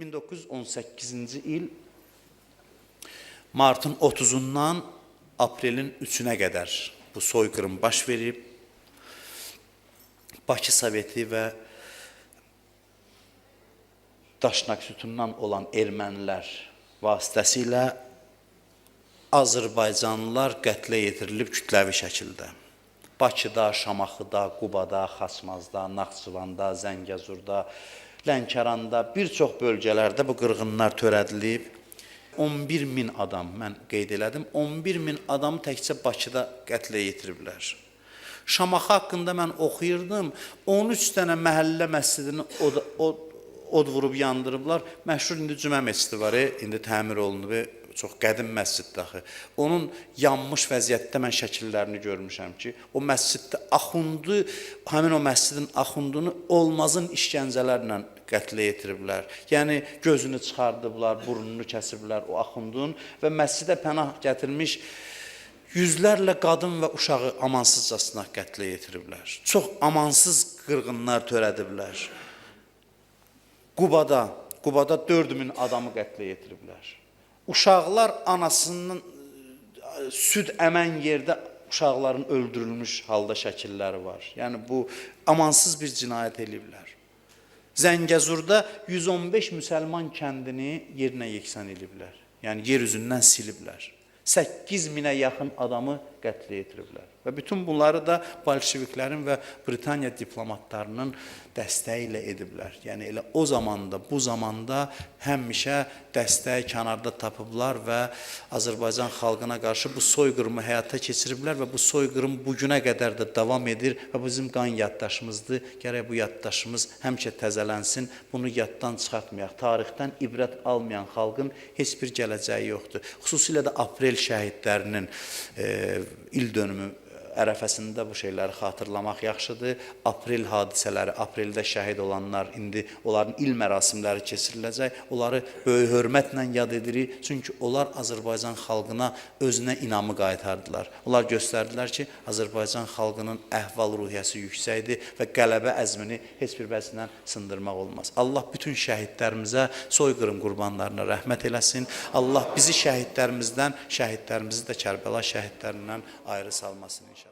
1918-ci il martın 30-undan aprelin 3-ünə qədər bu soyqırım baş verib. Bakı Soveti və Daşnak sütunundan olan ermənilər vasitəsilə Azərbaycanlılar qətlə yetirilib kütləvi şəkildə. Bakıda, Şamaxıda, Qubada, Xaçmazda, Naxçıvanda, Zəngəzurda, Lənkəranda, bir çox bölgələrdə bu qırğınlar törədilib. 11.000 adam, mən qeyd elədim, 11.000 adamı təkcə Bakıda qətlə yetiriblər. Şamaxı haqqında mən oxuyurdum, 13 dənə məhəllə məscidini od vurub yandırıblar. Məşhur indi Cümə məscidi var, indi təmir olunub, çox qədim məsciddir axı. Onun yanmış vəziyyətdə mən şəkillərini görmüşəm ki, o məsciddə axundu, həmin o məscidin axundunu olmazın işgəncələrlə qətlə yetiriblər. Yəni, gözünü çıxardıblar, burnunu kəsiblər o axundun və məscidə pənah gətirmiş yüzlərlə qadın və uşağı amansızcasına qətlə yetiriblər. Çox amansız qırğınlar törədiblər. Qubada 4.000 adamı qətlə yetiriblər. Uşaqlar anasının süd əmən yerdə uşaqların öldürülmüş halda şəkilləri var. Yəni, bu amansız bir cinayət eləyiblər. Zəngəzurda 115 müsəlman kəndini yerinə yeksan eləyiblər. Yəni, yer üzündən siliblər. 8.000-ə yaxın adamı qətlə yetiriblər. Və bütün bunları da bolşeviklərin və Britaniya diplomatlarının dəstəyi ilə ediblər. Yəni, elə o zamanda, bu zamanda həmişə dəstəyi kənarda tapıblar və Azərbaycan xalqına qarşı bu soyqırımı həyata keçiriblər və bu soyqırım bugünə qədər də davam edir və bizim qan yaddaşımızdır. Gərək bu yaddaşımız həmişə təzələnsin, bunu yaddan çıxartmayaq. Tarixdən ibrət almayan xalqın heç bir gələcəyi yoxdur. Xüsusilə də aprel şəhidlərinin il dönümü ərəfəsində bu şeyləri xatırlamaq yaxşıdır. Aprel hadisələri, apreldə şəhid olanlar, indi onların il mərasimləri keçiriləcək. Onları böyük hörmətlə yad edirik. Çünki onlar Azərbaycan xalqına özünə inamı qaytardılar. Onlar göstərdilər ki, Azərbaycan xalqının əhval-ruhiyyəsi yüksəkdir və qələbə əzmini heç bir vəzlə sındırmaq olmaz. Allah bütün şəhidlərimizə, soyqırım qurbanlarına rəhmət eləsin. Allah bizi şəhidlərimizi də Kərbəla şəhidlərindən ayrı salmasın inşallah.